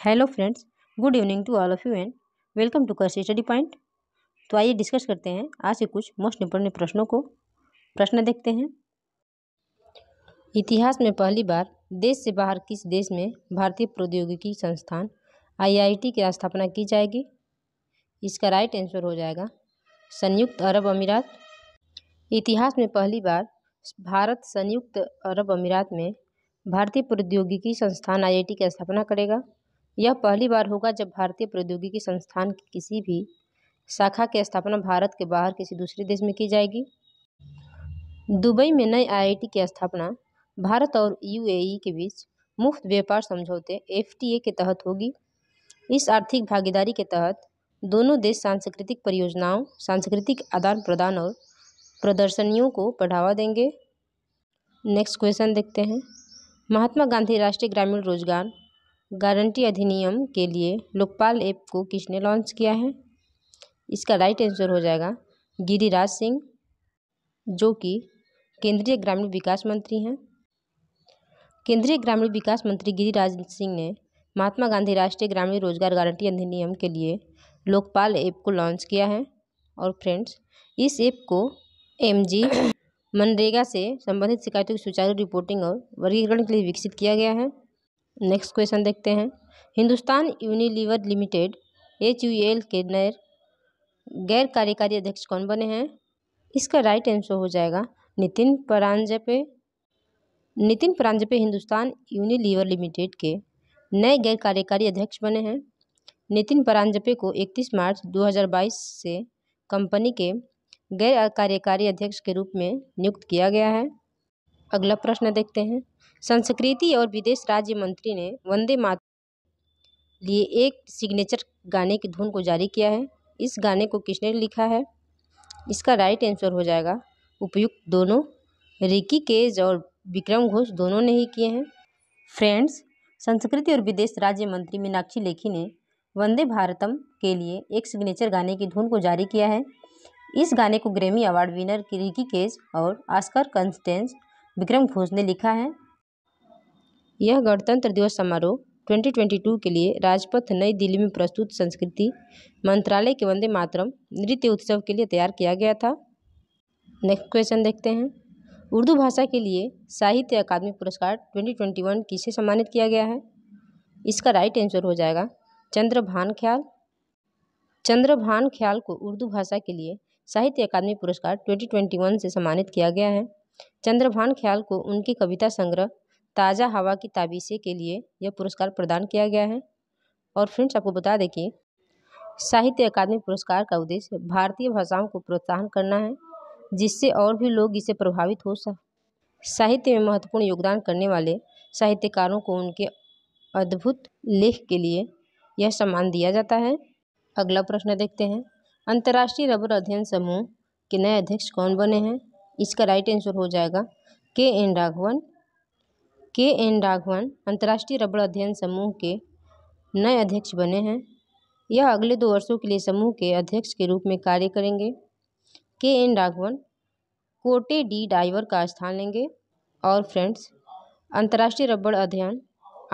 Hello friends, good evening to all of you and welcome to कर्स study point. तो आइए discuss करते हैं आज के कुछ मोस्ट इंपोर्टेंट प्रश्नों को। प्रश्न देखते हैं। इतिहास में पहली बार देश से बाहर किस देश में भारतीय प्रौद्योगिकी संस्थान IIT की स्थापना की जाएगी? इसका राइट आंसर हो जाएगा संयुक्त अरब अमीरात। इतिहास में पहली बार भारत संयुक्त अरब अमीरात में भारतीय प्रौद्योगिकी संस्थान IIT की स्थापना करेगा। यह पहली बार होगा जब भारतीय प्रौद्योगिकी संस्थान की किसी भी शाखा की स्थापना भारत के बाहर किसी दूसरे देश में की जाएगी। दुबई में नई IIT की स्थापना भारत और UAE के बीच मुफ्त व्यापार समझौते FTA के तहत होगी। इस आर्थिक भागीदारी के तहत दोनों देश सांस्कृतिक परियोजनाओं, सांस्कृतिक आदान प्रदान और प्रदर्शनियों को बढ़ावा देंगे। नेक्स्ट क्वेश्चन देखते हैं। महात्मा गांधी राष्ट्रीय ग्रामीण रोजगार गारंटी अधिनियम के लिए लोकपाल ऐप को किसने लॉन्च किया है? इसका राइट आंसर हो जाएगा गिरिराज सिंह, जो कि केंद्रीय ग्रामीण विकास मंत्री हैं। केंद्रीय ग्रामीण विकास मंत्री गिरिराज सिंह ने महात्मा गांधी राष्ट्रीय ग्रामीण रोजगार गारंटी अधिनियम के लिए लोकपाल ऐप को लॉन्च किया है। और फ्रेंड्स, इस ऐप को MG मनरेगा से संबंधित शिकायतों की सुचारू रिपोर्टिंग और वर्गीकरण के लिए विकसित किया गया है। नेक्स्ट क्वेश्चन देखते हैं। हिंदुस्तान यूनिलीवर लिमिटेड HUL के नए गैर कार्यकारी अध्यक्ष कौन बने हैं? इसका राइट आंसर हो जाएगा नितिन परांजपे। नितिन परांजपे हिंदुस्तान यूनिलीवर लिमिटेड के नए गैर कार्यकारी अध्यक्ष बने हैं। नितिन परांजपे को 31 मार्च 2022 से कंपनी के गैर कार्यकारी अध्यक्ष के रूप में नियुक्त किया गया है। अगला प्रश्न देखते हैं। संस्कृति और विदेश राज्य मंत्री ने वंदे मातरम लिए एक सिग्नेचर गाने की धुन को जारी किया है। इस गाने को किसने लिखा है? इसका राइट आंसर हो जाएगा उपयुक्त दोनों, रिकी केज और विक्रम घोष दोनों ने ही किए हैं। फ्रेंड्स, संस्कृति और विदेश राज्य मंत्री मीनाक्षी लेखी ने वंदे भारतम के लिए एक सिग्नेचर गाने की धुन को जारी किया है। इस गाने को Grammy award winner Ricky Kej और ऑस्कर कंस्टेंस विक्रम घोष ने लिखा है। यह गणतंत्र दिवस समारोह 2022 के लिए राजपथ नई दिल्ली में प्रस्तुत संस्कृति मंत्रालय के वंदे मातरम नृत्य उत्सव के लिए तैयार किया गया था। नेक्स्ट क्वेश्चन देखते हैं। उर्दू भाषा के लिए साहित्य अकादमी पुरस्कार 2021 किसे सम्मानित किया गया है? इसका राइट आंसर हो जाएगा चंद्रभान ख्याल। चंद्रभान ख्याल को उर्दू भाषा के लिए साहित्य अकादमी पुरस्कार 2021 से सम्मानित किया गया है। चंद्रभान ख्याल को उनकी कविता संग्रह ताज़ा हवा की ताबीसें के लिए यह पुरस्कार प्रदान किया गया है। और फ्रेंड्स, आपको बता दें कि साहित्य अकादमी पुरस्कार का उद्देश्य भारतीय भाषाओं को प्रोत्साहन करना है, जिससे और भी लोग इससे प्रभावित हो साहित्य में महत्वपूर्ण योगदान करने वाले साहित्यकारों को उनके अद्भुत लेख के लिए यह सम्मान दिया जाता है। अगला प्रश्न देखते हैं। अंतर्राष्ट्रीय रबर अध्ययन समूह के नए अध्यक्ष कौन बने हैं? इसका राइट आंसर हो जाएगा KN राघवन। KN राघवन अंतर्राष्ट्रीय रबर अध्ययन समूह के नए अध्यक्ष बने हैं। यह अगले 2 वर्षों के लिए समूह के अध्यक्ष के रूप में कार्य करेंगे। KN राघवन कोटे डी डाइवर का स्थान लेंगे। और फ्रेंड्स, अंतर्राष्ट्रीय रबर अध्ययन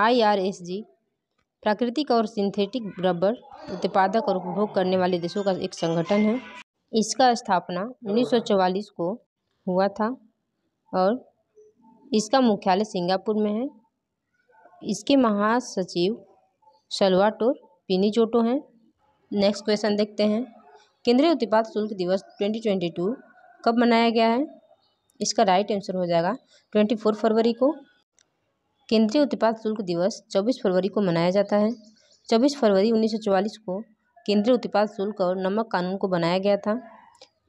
IRSG प्राकृतिक और सिंथेटिक रबर उत्पादक और उपभोग करने वाले देशों का एक संगठन है। इसका स्थापना 1944 को हुआ था और इसका मुख्यालय सिंगापुर में है। इसके महासचिव सल्वाटोर पिनीचोटो हैं। नेक्स्ट क्वेश्चन देखते हैं। केंद्रीय उत्पाद शुल्क दिवस 2022 कब मनाया गया है? इसका राइट आंसर हो जाएगा 24 फरवरी को। केंद्रीय उत्पाद शुल्क दिवस 24 फरवरी को मनाया जाता है। 24 फरवरी 1944 को केंद्रीय उत्पाद शुल्क और नमक कानून को बनाया गया था।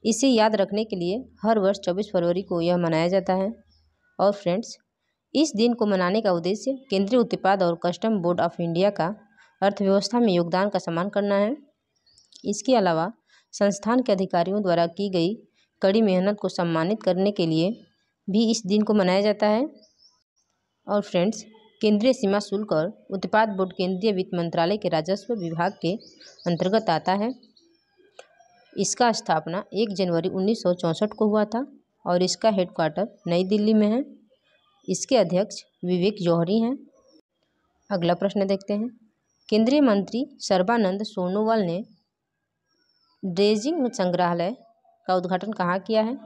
इसे याद रखने के लिए हर वर्ष 24 फरवरी को यह मनाया जाता है। और फ्रेंड्स, इस दिन को मनाने का उद्देश्य केंद्रीय उत्पाद और कस्टम बोर्ड ऑफ इंडिया का अर्थव्यवस्था में योगदान का सम्मान करना है। इसके अलावा संस्थान के अधिकारियों द्वारा की गई कड़ी मेहनत को सम्मानित करने के लिए भी इस दिन को मनाया जाता है। और फ्रेंड्स, केंद्रीय सीमा शुल्क और उत्पाद बोर्ड केंद्रीय वित्त मंत्रालय के राजस्व विभाग के अंतर्गत आता है। इसका स्थापना 1 जनवरी 1964 को हुआ था और इसका हेडक्वार्टर नई दिल्ली में है। इसके अध्यक्ष विवेक जौहरी हैं। अगला प्रश्न देखते हैं। केंद्रीय मंत्री सर्बानंद सोनोवाल ने ड्रेजिंग संग्रहालय का उद्घाटन कहाँ किया है?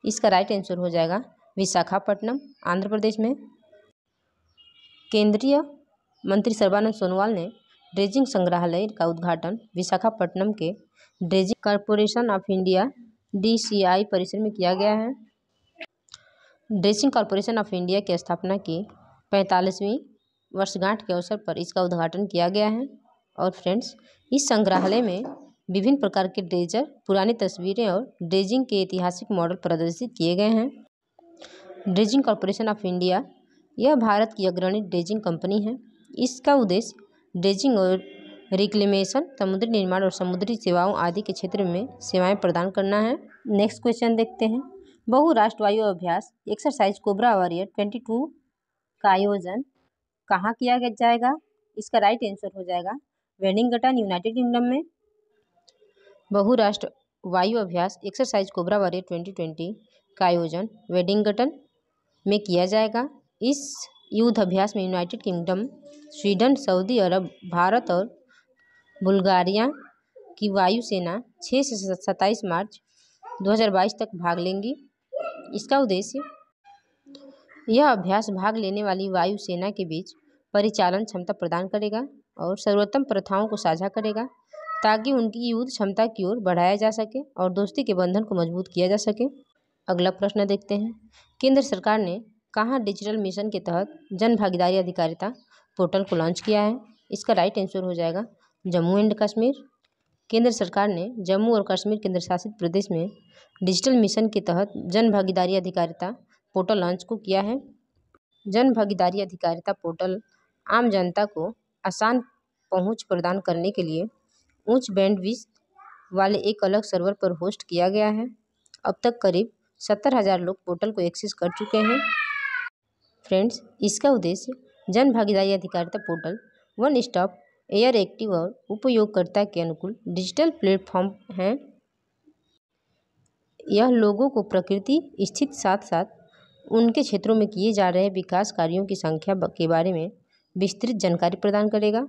इसका राइट आंसर हो जाएगा विशाखापट्टनम, आंध्र प्रदेश में। केंद्रीय मंत्री सर्बानंद सोनोवाल ने ड्रेजिंग संग्रहालय का उद्घाटन विशाखापट्टनम के dredging corporation of India DCI परिसर में किया गया है। ड्रेजिंग कॉरपोरेशन ऑफ इंडिया की स्थापना की 45वीं वर्षगांठ के अवसर पर इसका उद्घाटन किया गया है। और फ्रेंड्स, इस संग्रहालय में विभिन्न प्रकार के ड्रेजर, पुरानी तस्वीरें और ड्रेजिंग के ऐतिहासिक मॉडल प्रदर्शित किए गए हैं। ड्रेजिंग कॉरपोरेशन ऑफ इंडिया यह भारत की अग्रणी ड्रेजिंग कंपनी है। इसका उद्देश्य ड्रेजिंग और रिक्लेमेशन, समुद्री निर्माण और समुद्री सेवाओं आदि के क्षेत्र में सेवाएं प्रदान करना है। नेक्स्ट क्वेश्चन देखते हैं। बहुराष्ट्र वायु अभ्यास एक्सरसाइज कोबरा वॉरियर 22 का आयोजन कहाँ किया जाएगा? इसका राइट आंसर हो जाएगा वेलिंगटन, यूनाइटेड किंगडम में। बहुराष्ट्र वायु अभ्यास एक्सरसाइज कोबरा वॉरियर 2020 का आयोजन वेलिंगटन में किया जाएगा। इस युद्ध अभ्यास में यूनाइटेड किंगडम, स्वीडन, सऊदी अरब, भारत और बुल्गारिया की वायुसेना 6 से 27 मार्च 2022 तक भाग लेंगी। इसका उद्देश्य यह अभ्यास भाग लेने वाली वायुसेना के बीच परिचालन क्षमता प्रदान करेगा और सर्वोत्तम प्रथाओं को साझा करेगा ताकि उनकी युद्ध क्षमता की ओर बढ़ाया जा सके और दोस्ती के बंधन को मजबूत किया जा सके। अगला प्रश्न देखते हैं। केंद्र सरकार ने कहाँ डिजिटल मिशन के तहत जन भागीदारी अधिकारिता पोर्टल को लॉन्च किया है? इसका राइट आंसर हो जाएगा जम्मू एंड कश्मीर। केंद्र सरकार ने जम्मू और कश्मीर केंद्र शासित प्रदेश में डिजिटल मिशन के तहत जन भागीदारी अधिकारिता पोर्टल लॉन्च को किया है। जन भागीदारी अधिकारिता पोर्टल आम जनता को आसान पहुंच प्रदान करने के लिए उच्च बैंडविड्थ वाले एक अलग सर्वर पर होस्ट किया गया है। अब तक करीब 70,000 लोग पोर्टल को एक्सेस कर चुके हैं। फ्रेंड्स, इसका उद्देश्य जन भागीदारी अधिकारिता portal one stop air active और उपयोगकर्ता के अनुकूल डिजिटल प्लेटफॉर्म है। यह लोगों को प्रकृति स्थित साथ साथ उनके क्षेत्रों में किए जा रहे विकास कार्यों की संख्या के बारे में विस्तृत जानकारी प्रदान करेगा।